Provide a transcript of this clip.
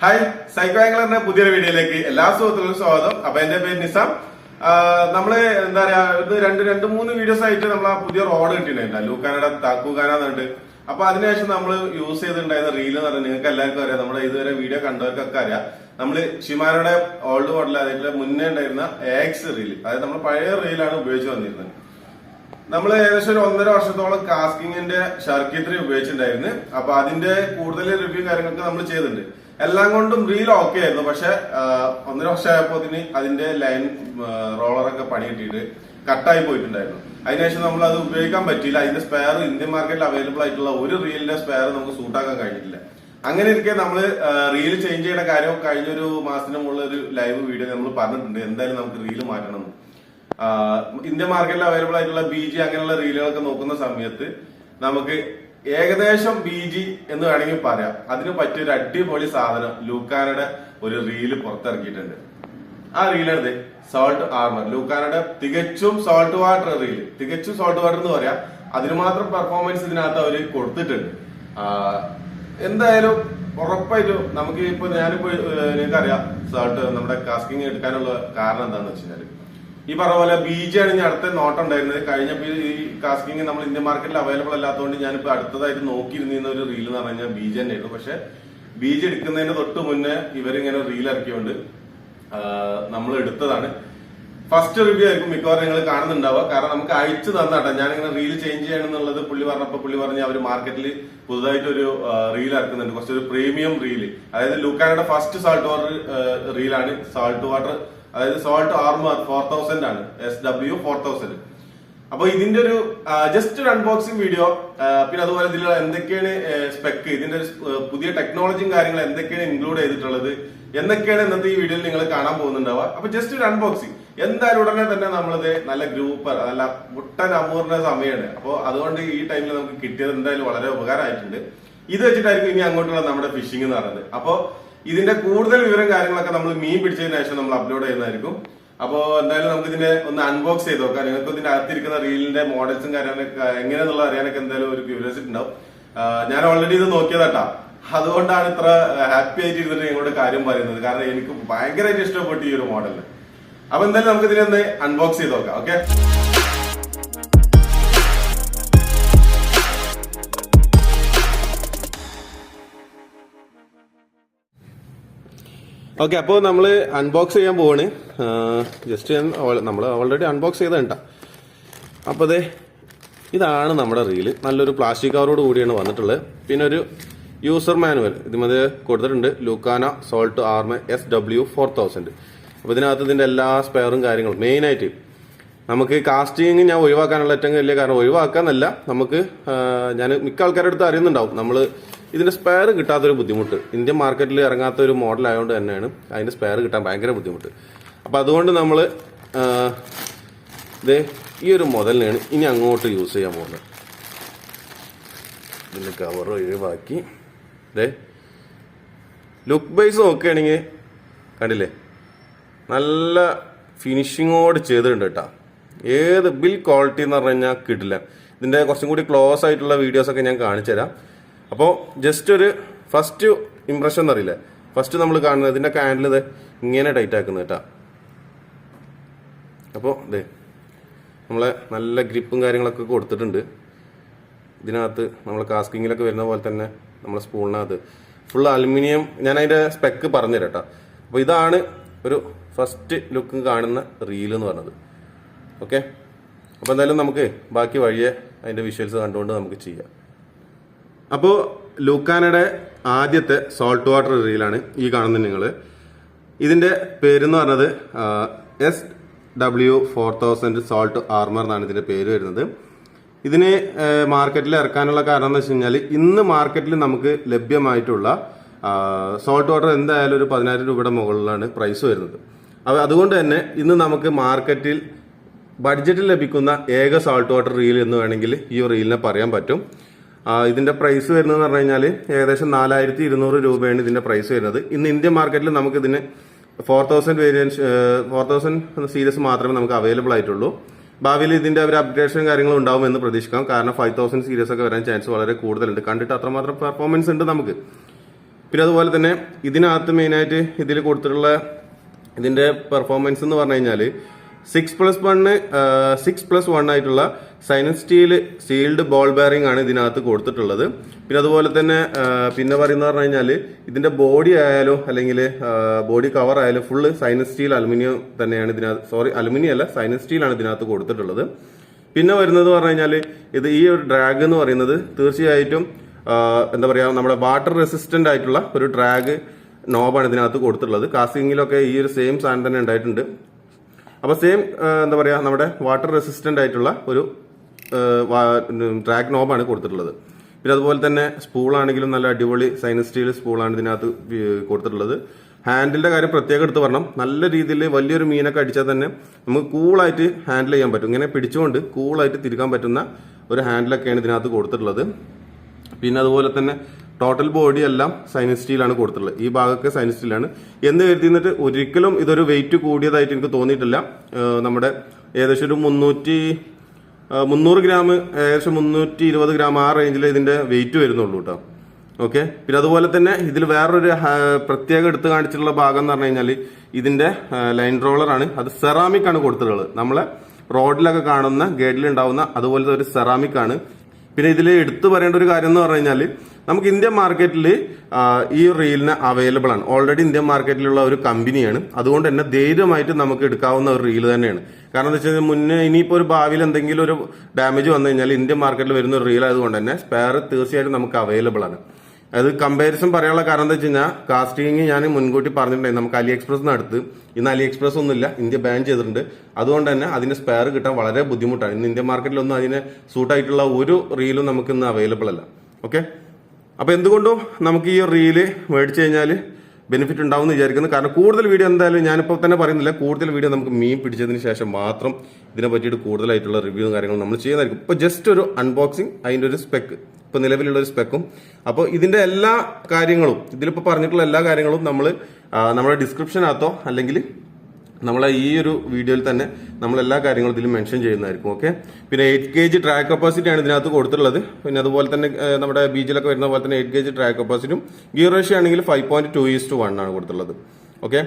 Hi psychoangler പുതിയൊരു വീഡിയോയിലേക്ക് എല്ലാ സുഹൃത്തുക്കൾക്കും സ്വാഗതം. അപ്പൊ എന്റെ പേര് നിസാം. നമ്മള് എന്താ പറയാ ഇത് രണ്ട് മൂന്ന് വീഡിയോസ് ആയിട്ട് നമ്മൾ ആ പുതിയ റോഡ് കിട്ടിയിട്ടുണ്ടായിരുന്നു ലൂക്കാനയുടെ താക്കൂക്കാന എന്നുണ്ട്. അപ്പൊ അതിനുശേഷം നമ്മൾ യൂസ് ചെയ്തിട്ടുണ്ടായിരുന്ന റീൽ എന്ന് പറഞ്ഞാൽ നിങ്ങൾക്ക് എല്ലാവർക്കും അറിയാം, നമ്മുടെ ഇതുവരെ വീഡിയോ കണ്ടവർക്കൊക്കെ അറിയാം. നമ്മള് ഷിമാനോയുടെ ഓൾഡ് മോഡൽ അതിന്റെ മുന്നേ ഉണ്ടായിരുന്ന എക്സ് റീൽ, അതായത് നമ്മൾ പഴയ റീലാണ് ഉപയോഗിച്ച് വന്നിരുന്നത്. നമ്മൾ ഏകദേശം ഒരു 1.5 വർഷത്തോളം കാസ്കിങ്ങിന്റെ ഷർക്കിത്രി ഉപയോഗിച്ചിട്ടുണ്ടായിരുന്നു. അപ്പൊ അതിന്റെ കൂടുതൽ റിവ്യൂ കാര്യങ്ങളൊക്കെ നമ്മൾ ചെയ്തിട്ടുണ്ട്. എല്ലാം കൊണ്ടും റീൽ ഓക്കെ ആയിരുന്നു. പക്ഷെ 1.5 വർഷമായപ്പോ അതിന്റെ ലൈൻ റോളറൊക്കെ പണി കിട്ടിയിട്ട് കട്ടായി പോയിട്ടുണ്ടായിരുന്നു. അതിനുശേഷം നമ്മൾ അത് ഉപയോഗിക്കാൻ പറ്റിയില്ല. അതിന്റെ സ്പെയർ ഇന്ത്യൻ മാർക്കറ്റിൽ അവൈലബിൾ ആയിട്ടുള്ള ഒരു റീലിന്റെ സ്പെയർ നമുക്ക് സൂട്ടാക്കാൻ കഴിഞ്ഞിട്ടില്ല. അങ്ങനെ ഇരിക്കെ നമ്മൾ റീൽ ചേഞ്ച് ചെയ്യുന്ന കാര്യം കഴിഞ്ഞൊരു മാസത്തിന് മുകളിൽ ഒരു ലൈവ് വീഡിയോ നമ്മൾ പറഞ്ഞിട്ടുണ്ട്, എന്തായാലും നമുക്ക് റീൽ മാറ്റണം. ഇന്ത്യൻ മാർക്കറ്റിൽ അവൈലബിൾ ആയിട്ടുള്ള BG അങ്ങനെയുള്ള റീലുകളൊക്കെ നോക്കുന്ന സമയത്ത് നമുക്ക് ഏകദേശം BG എന്ന് വേണമെങ്കിൽ പറയാം. അതിന് പറ്റിയൊരു അടിപൊളി സാധനം ലൂക്കാനയുടെ ഒരു റീല് പുറത്തിറക്കിയിട്ടുണ്ട്. ആ റീലാണ് സോൾട്ട് ആർമർ. ലൂക്കാനയുടെ തികച്ചും സോൾട്ട് വാട്ടർ റീല്, തികച്ചും സോൾട്ട് വാട്ടർ എന്ന് പറയാം. അതിന് മാത്രം പെർഫോമൻസ് ഇതിനകത്ത് അവര് കൊടുത്തിട്ടുണ്ട്. എന്തായാലും ഉറപ്പായിട്ടും നമുക്ക് ഇപ്പൊ ഞാനിപ്പോ നിങ്ങൾക്കറിയാം സോൾട്ട് നമ്മുടെ കാസ്കിങ് എടുക്കാനുള്ള കാരണം എന്താന്ന് വെച്ചാൽ ഈ പറഞ്ഞ പോലെ BG ആണ് ഇനി അടുത്ത നോട്ടം ഉണ്ടായിരുന്നത്. കഴിഞ്ഞ ഈ കാസ്കിങ് നമ്മൾ ഇന്ത്യൻ മാർക്കറ്റിൽ അവൈലബിൾ അല്ലാത്തതുകൊണ്ട് ഞാനിപ്പോ അടുത്തതായിട്ട് നോക്കിയിരുന്ന ഒരു റീൽ എന്ന് പറഞ്ഞു കഴിഞ്ഞാൽ BG തന്നെയായിരുന്നു. പക്ഷെ BG എടുക്കുന്നതിന് തൊട്ട് മുന്നേ ഇവരിങ്ങനെ റീൽ ഇറക്കിയോണ്ട് നമ്മൾ എടുത്തതാണ്. ഫസ്റ്റ് റിവ്യൂ ആയിരിക്കും മിക്കവാറും നിങ്ങൾ കാണുന്നുണ്ടാവുക. കാരണം നമുക്ക് അയച്ചു തന്നാട്ടെ ഞാനിങ്ങനെ റീൽ ചേഞ്ച് ചെയ്യണമെന്നുള്ളത് പുള്ളി പറഞ്ഞപ്പോ പുള്ളി പറഞ്ഞ് അവർ മാർക്കറ്റിൽ പുതുതായിട്ടൊരു റീൽ ഇറക്കുന്നുണ്ട്, കുറച്ചൊരു പ്രീമിയം റീല്. അതായത് ലൂക്കാനയുടെ ഫസ്റ്റ് സാൾട്ട് വാട്ടർ റീലാണ് സാൾട്ട് വാട്ടർ, അതായത് സോൾട്ട് ആർമർ 4000 ആണ്, SW 4000. അപ്പൊ ഇതിന്റെ ഒരു ജസ്റ്റ് ഒരു അൺബോക്സിംഗ് വീഡിയോ, പിന്നെ അതുപോലെ ഇതിൽ എന്തൊക്കെയാണ് സ്പെക്ക്, ഇതിന്റെ പുതിയ ടെക്നോളജിയും കാര്യങ്ങളും എന്തൊക്കെയാണ് ഇൻക്ലൂഡ് ചെയ്തിട്ടുള്ളത് എന്നൊക്കെയാണ് ഇന്നത്തെ ഈ വീഡിയോയിൽ നിങ്ങൾ കാണാൻ പോകുന്നുണ്ടാവുക. അപ്പൊ ജസ്റ്റ് ഒരു അൺബോക്സിംഗ്. എന്തായാലും ഉടനെ തന്നെ നമ്മളിത് നല്ല ഗ്രൂപ്പ് നല്ല മുട്ടൻ അമൂറിന്റെ സമയമാണ്. അപ്പൊ അതുകൊണ്ട് ഈ ടൈമിൽ നമുക്ക് കിട്ടിയത് എന്തായാലും വളരെ ഉപകാരമായിട്ടുണ്ട്. ഇത് വെച്ചിട്ടായിരിക്കും ഇനി അങ്ങോട്ടുള്ള നമ്മുടെ ഫിഷിംഗ് എന്ന് പറയുന്നത്. അപ്പൊ ഇതിന്റെ കൂടുതൽ വിവരം കാര്യങ്ങളൊക്കെ നമ്മൾ മീൻ പിടിച്ചതിന് ശേഷം നമ്മൾ അപ്ലോഡ് ചെയ്യുന്നതായിരിക്കും. അപ്പോ എന്തായാലും നമുക്ക് ഇതിന്റെ ഒന്ന് അൺബോക്സ് ചെയ്ത് നോക്കാം. നിങ്ങൾക്ക് ഇതിന്റെ അകത്തിരിക്കുന്ന റീലിന്റെ മോഡൽസും കാര്യങ്ങളൊക്കെ എങ്ങനെയാണെന്നുള്ള അറിയാനൊക്കെ എന്തായാലും ഒരു ക്യൂരിയോസിറ്റി ഉണ്ടാവും. ഞാൻ ഓൾറെഡി ഇത് നോക്കിയതാട്ടാ, അതുകൊണ്ടാണ് ഇത്ര ഹാപ്പി ആയിട്ട് ഇരുന്നിട്ട് നിങ്ങളോട് കാര്യം പറയുന്നത്. കാരണം എനിക്ക് ഭയങ്കരമായിട്ട് ഇഷ്ടപ്പെട്ടു ഈ ഒരു മോഡലിന്. അപ്പൊ എന്തായാലും നമുക്ക് ഇതിനെ ഒന്ന് അൺബോക്സ് ചെയ്ത് നോക്കാം. Okay, okay. അപ്പോൾ നമ്മൾ അൺബോക്സ് ചെയ്യാൻ പോവാണ്. ജസ്റ്റ് നമ്മൾ ഓൾറെഡി അൺബോക്സ് ചെയ്തേണ്ട. അപ്പോൾ അതെ ഇതാണ് നമ്മുടെ റീല്. നല്ലൊരു പ്ലാസ്റ്റിക് കവറോട് കൂടിയാണ് വന്നിട്ടുള്ളത്. പിന്നെ ഒരു യൂസർ മാനുവൽ ഇതിമത് കൊടുത്തിട്ടുണ്ട്, ലൂക്കാന സോൾട്ട് ആർമർ SW 4000. അപ്പോൾ ഇതിനകത്ത് ഇതിന്റെ എല്ലാ സ്പെയറും കാര്യങ്ങളും മെയിനായിട്ട് നമുക്ക് കാസ്റ്റിംഗ് ഞാൻ ഒഴിവാക്കാനുള്ള ഏറ്റവും വലിയ കാരണം, ഒഴിവാക്കാന്നല്ല, നമുക്ക് ഞാൻ മിക്ക ആൾക്കാരുടെ അടുത്ത് അറിയുന്നുണ്ടാവും നമ്മൾ ഇതിന്റെ സ്പെയർ കിട്ടാത്തൊരു ബുദ്ധിമുട്ട്. ഇന്ത്യൻ മാർക്കറ്റിൽ ഇറങ്ങാത്ത ഒരു മോഡൽ ആയതുകൊണ്ട് തന്നെയാണ് അതിന്റെ സ്പെയർ കിട്ടാൻ ഭയങ്കര ബുദ്ധിമുട്ട്. അപ്പൊ അതുകൊണ്ട് നമ്മൾ ഈ ഒരു മുതലിനാണ് ഇനി അങ്ങോട്ട് യൂസ് ചെയ്യാൻ പോകുന്നത്. ഇതിന്റെ കവർ ഒഴിവാക്കി ലുക്ക് ബൈസ് നോക്കുകയാണെങ്കിൽ കണ്ടില്ലേ, നല്ല ഫിനിഷിങ്ങോട് ചെയ്തിട്ടുണ്ട് കേട്ടോ. ഏത് ബിൽ ക്വാളിറ്റി എന്ന് പറഞ്ഞു കഴിഞ്ഞാൽ കിട്ടില്ല. ഇതിന്റെ കുറച്ചും കൂടി ക്ലോസ് ആയിട്ടുള്ള വീഡിയോസൊക്കെ ഞാൻ കാണിച്ചു തരാം. അപ്പോൾ ജസ്റ്റ് ഒരു ഫസ്റ്റ് ഇംപ്രഷൻ എന്നറിയില്ല, ഫസ്റ്റ് നമ്മൾ കാണുന്നത് ഇതിന്റെ കാൻഡിൽ ഇത് ഇങ്ങനെ ടൈറ്റ് ആക്കുന്നത് കേട്ടോ. അപ്പോൾ നമ്മളെ നല്ല ഗ്രിപ്പും കാര്യങ്ങളൊക്കെ കൊടുത്തിട്ടുണ്ട്. ഇതിനകത്ത് നമ്മൾ കാസ്കിങ്ങിലൊക്കെ വരുന്ന പോലെ തന്നെ നമ്മളെ സ്പൂണിനകത്ത് ഫുൾ അലുമിനിയം. ഞാൻ അതിന്റെ സ്പെക്ക് പറഞ്ഞുതരാം കേട്ടോ. അപ്പോൾ ഇതാണ് ഒരു ഫസ്റ്റ് ലുക്ക് കാണുന്ന റീൽ എന്ന് പറഞ്ഞത്. ഓക്കെ, അപ്പോൾ എന്തായാലും നമുക്ക് ബാക്കി വഴിയെ അതിന്റെ വിഷ്വൽസ് കണ്ടുകൊണ്ട് നമുക്ക് ചെയ്യാം. അപ്പോൾ ലൂക്കാനയുടെ ആദ്യത്തെ സോൾട്ട് വാട്ടർ റീലാണ് ഈ കാണുന്നത്. നിങ്ങൾ ഇതിന്റെ പേരെന്ന് പറഞ്ഞത് SW 4000 സോൾട്ട് ആർമർ എന്നാണ് ഇതിന്റെ പേര് വരുന്നത്. ഇതിന് മാർക്കറ്റിൽ ഇറക്കാനുള്ള കാരണം എന്ന് വെച്ച് കഴിഞ്ഞാൽ ഇന്ന് മാർക്കറ്റിൽ നമുക്ക് ലഭ്യമായിട്ടുള്ള സോൾട്ട് വാട്ടർ എന്തായാലും ഒരു 10,000 രൂപയുടെ മുകളിലാണ് പ്രൈസ് വരുന്നത്. അതുകൊണ്ട് തന്നെ ഇന്ന് നമുക്ക് മാർക്കറ്റിൽ ബഡ്ജറ്റിൽ ലഭിക്കുന്ന ഏക സോൾട്ട് വാട്ടർ റീൽ എന്ന് വേണമെങ്കിൽ ഈ റീലിനെ പറയാൻ പറ്റും. ഇതിന്റെ പ്രൈസ് വരുന്നതെന്ന് പറഞ്ഞു കഴിഞ്ഞാൽ ഏകദേശം 4200 രൂപയാണ് ഇതിന്റെ പ്രൈസ് വരുന്നത്. ഇന്ന് ഇന്ത്യൻ മാർക്കറ്റിൽ നമുക്ക് ഇതിന് 4000 വേരിയൻസ് 4000 സീരീസ് മാത്രമേ നമുക്ക് അവൈലബിൾ ആയിട്ടുള്ളൂ. ഭാവിയിൽ ഇതിന്റെ ഒരു അപ്ഗ്രേഡേഷൻ കാര്യങ്ങളും ഉണ്ടാവും എന്ന് പ്രതീക്ഷിക്കാം. കാരണം 5000 സീരീസ് ഒക്കെ വരാൻ ചാൻസ് വളരെ കൂടുതലുണ്ട്. കണ്ടിട്ട് അത്രമാത്രം പെർഫോമൻസ് ഉണ്ട് നമുക്ക്. പിന്നെ അതുപോലെ തന്നെ ഇതിനകത്ത് മെയിനായിട്ട് ഇതിൽ കൊടുത്തിട്ടുള്ള ഇതിന്റെ പെർഫോമൻസ് എന്ന് പറഞ്ഞു കഴിഞ്ഞാൽ 6+1 ആയിട്ടുള്ള sinus steel sealed ball bearing ആണ് ഇതിനകത്ത് കൊടുത്തിട്ടുള്ളത്. പിന്നെ അതുപോലെ തന്നെ പിന്നെ പറയുന്ന പറഞ്ഞു കഴിഞ്ഞാൽ ഇതിന്റെ ബോഡി ആയാലും അല്ലെങ്കിൽ ബോഡി കവർ ആയാലും ഫുള്ള് സൈനസ് സ്റ്റീൽ അലുമിനിയം തന്നെയാണ് ഇതിനകത്ത്, അലുമിനിയം അല്ല സൈനസ് സ്റ്റീൽ ആണ് ഇതിനകത്ത് കൊടുത്തിട്ടുള്ളത്. പിന്നെ വരുന്നത് പറഞ്ഞു കഴിഞ്ഞാൽ ഇത് ഈ ഒരു ഡ്രാഗ് എന്ന് പറയുന്നത് തീർച്ചയായിട്ടും എന്താ പറയുക നമ്മുടെ വാട്ടർ റെസിസ്റ്റന്റ് ആയിട്ടുള്ള ഒരു ഡ്രാഗ് നോബാണ് ഇതിനകത്ത് കൊടുത്തിട്ടുള്ളത്. കാസ്റ്റിംഗിലൊക്കെ ഈ ഒരു സെയിം സാധനം തന്നെ ഉണ്ടായിട്ടുണ്ട്. അപ്പൊ സെയിം എന്താ പറയാ നമ്മുടെ വാട്ടർ റെസിസ്റ്റന്റ് ആയിട്ടുള്ള ഒരു ഡ്രാഗ് നോബാണ് കൊടുത്തിട്ടുള്ളത്. പിന്നെ അതുപോലെ തന്നെ സ്പൂളാണെങ്കിലും നല്ല അടിപൊളി സൈനസ് സ്റ്റീൽ സ്പൂളാണ് ഇതിനകത്ത് കൊടുത്തിട്ടുള്ളത്. ഹാൻഡിലിന്റെ കാര്യം പ്രത്യേകം എടുത്ത് പറഞ്ഞണം. നല്ല രീതിയിൽ വലിയൊരു മീനൊക്കെ അടിച്ചാൽ തന്നെ നമുക്ക് കൂളായിട്ട് ഹാൻഡിൽ ചെയ്യാൻ പറ്റും. ഇങ്ങനെ പിടിച്ചുകൊണ്ട് കൂളായിട്ട് തിരിക്കാൻ പറ്റുന്ന ഒരു ഹാൻഡിലൊക്കെയാണ് ഇതിനകത്ത് കൊടുത്തിട്ടുള്ളത്. പിന്നെ അതുപോലെ തന്നെ ടോട്ടൽ ബോഡി എല്ലാം സൈനസ് സ്റ്റീലാണ് കൊടുത്തിട്ടുള്ളത്. ഈ ഭാഗമൊക്കെ സൈനസ് സ്റ്റീലാണ് എന്ന് കരുതിയിട്ട് ഒരിക്കലും ഇതൊരു വെയിറ്റ് കൂടിയതായിട്ട് എനിക്ക് തോന്നിയിട്ടില്ല. നമ്മുടെ ഏകദേശം ഒരു 300 ഗ്രാം, ഏകദേശം 320 ഗ്രാം ആ റേഞ്ചിൽ ഇതിന്റെ വെയിറ്റ് വരുന്നുള്ളൂ കേട്ടോ. ഓക്കെ. പിന്നെ അതുപോലെ തന്നെ ഇതിൽ വേറൊരു പ്രത്യേകം എടുത്ത് കാണിച്ചിട്ടുള്ള ഭാഗം എന്ന് പറഞ്ഞു കഴിഞ്ഞാൽ ഇതിന്റെ ലൈൻ റോളർ ആണ്. അത് സെറാമിക് ആണ് കൊടുത്തിട്ടുള്ളത്. നമ്മളെ റോഡിലൊക്കെ കാണുന്ന ഗേഡിൽ ഉണ്ടാവുന്ന അതുപോലത്തെ ഒരു സെറാമിക് ആണ്. പിന്നെ ഇതിൽ എടുത്തു പറയേണ്ട ഒരു കാര്യം എന്ന് പറഞ്ഞു കഴിഞ്ഞാൽ നമുക്ക് ഇന്ത്യൻ മാർക്കറ്റിൽ ഈ റീലിന് അവൈലബിൾ ആണ്. ഓൾറെഡി ഇന്ത്യൻ മാർക്കറ്റിലുള്ള ഒരു കമ്പനിയാണ്. അതുകൊണ്ട് തന്നെ ധൈര്യമായിട്ട് നമുക്ക് എടുക്കാവുന്ന ഒരു റീൽ തന്നെയാണ്. കാരണം എന്താ വെച്ച് കഴിഞ്ഞാൽ മുന്നേ ഇനിയിപ്പോൾ ഒരു ഭാവിയിൽ എന്തെങ്കിലും ഒരു ഡാമേജ് വന്നു കഴിഞ്ഞാൽ ഇന്ത്യൻ മാർക്കറ്റിൽ വരുന്ന ഒരു റീൽ ആയതുകൊണ്ട് തന്നെ സ്പെയർ തീർച്ചയായിട്ടും നമുക്ക് അവൈലബിൾ ആണ്. അത് കമ്പാരിസൺ പറയാനുള്ള കാരണം എന്താ വെച്ച് കഴിഞ്ഞാൽ കാസ്റ്റിംഗ് ഞാൻ മുൻകൂട്ടി പറഞ്ഞിട്ടുണ്ടായിരുന്നു. നമുക്ക് അലി എക്സ്പ്രസ് അടുത്ത് ഇന്ന് അലി എക്സ്പ്രസ് ഒന്നുമില്ല, ഇന്ത്യ ബാൻ ചെയ്തിട്ടുണ്ട്. അതുകൊണ്ട് തന്നെ അതിന് സ്പെയർ കിട്ടാൻ വളരെ ബുദ്ധിമുട്ടാണ്. ഇന്ന് ഇന്ത്യൻ മാർക്കറ്റിലൊന്നും അതിന് സൂട്ടായിട്ടുള്ള ഒരു റീലും നമുക്ക് ഇന്ന് അവൈലബിൾ അല്ല. ഓക്കെ. അപ്പൊ എന്തുകൊണ്ടും നമുക്ക് ഈ റീല് മേടിച്ചു കഴിഞ്ഞാൽ ബെനിഫിറ്റ് ഉണ്ടാവും എന്ന് വിചാരിക്കുന്നു. കാരണം കൂടുതൽ വീഡിയോ എന്തായാലും ഞാനിപ്പോൾ തന്നെ പറയുന്നില്ല, കൂടുതൽ വീഡിയോ നമുക്ക് മീൻ പിടിച്ചതിന് ശേഷം മാത്രം ഇതിനെ പറ്റിയിട്ട് കൂടുതലായിട്ടുള്ള റിവ്യൂവും കാര്യങ്ങളും നമ്മൾ ചെയ്യുന്നതായിരിക്കും. ഇപ്പൊ ജസ്റ്റ് ഒരു അൺബോക്സിങ്, അതിന്റെ ഒരു സ്പെക്ക്, ഇപ്പൊ നിലവിലുള്ള ഒരു സ്പെക്കും, അപ്പോൾ ഇതിന്റെ എല്ലാ കാര്യങ്ങളും ഇതിലിപ്പോൾ പറഞ്ഞിട്ടുള്ള എല്ലാ കാര്യങ്ങളും നമ്മൾ നമ്മുടെ ഡിസ്ക്രിപ്ഷനകത്തോ അല്ലെങ്കിൽ നമ്മളെ ഈ ഒരു വീഡിയോയിൽ തന്നെ നമ്മൾ എല്ലാ കാര്യങ്ങളും ഇതിൽ മെൻഷൻ ചെയ്യുന്നതായിരിക്കും. ഓക്കെ. പിന്നെ 8 kg ട്രാക്ക് കപ്പാസിറ്റി ആണ് ഇതിനകത്ത് കൊടുത്തിട്ടുള്ളത്. പിന്നെ അതുപോലെ തന്നെ നമ്മുടെ ബീച്ചിലൊക്കെ വരുന്ന പോലെ തന്നെ 8 kg ട്രാക്ക് കപ്പാസിറ്റിയും ഗിയർ റേഷ്യോ ആണെങ്കിൽ 5.2:1 ആണ് കൊടുത്തിട്ടുള്ളത്. ഓക്കെ.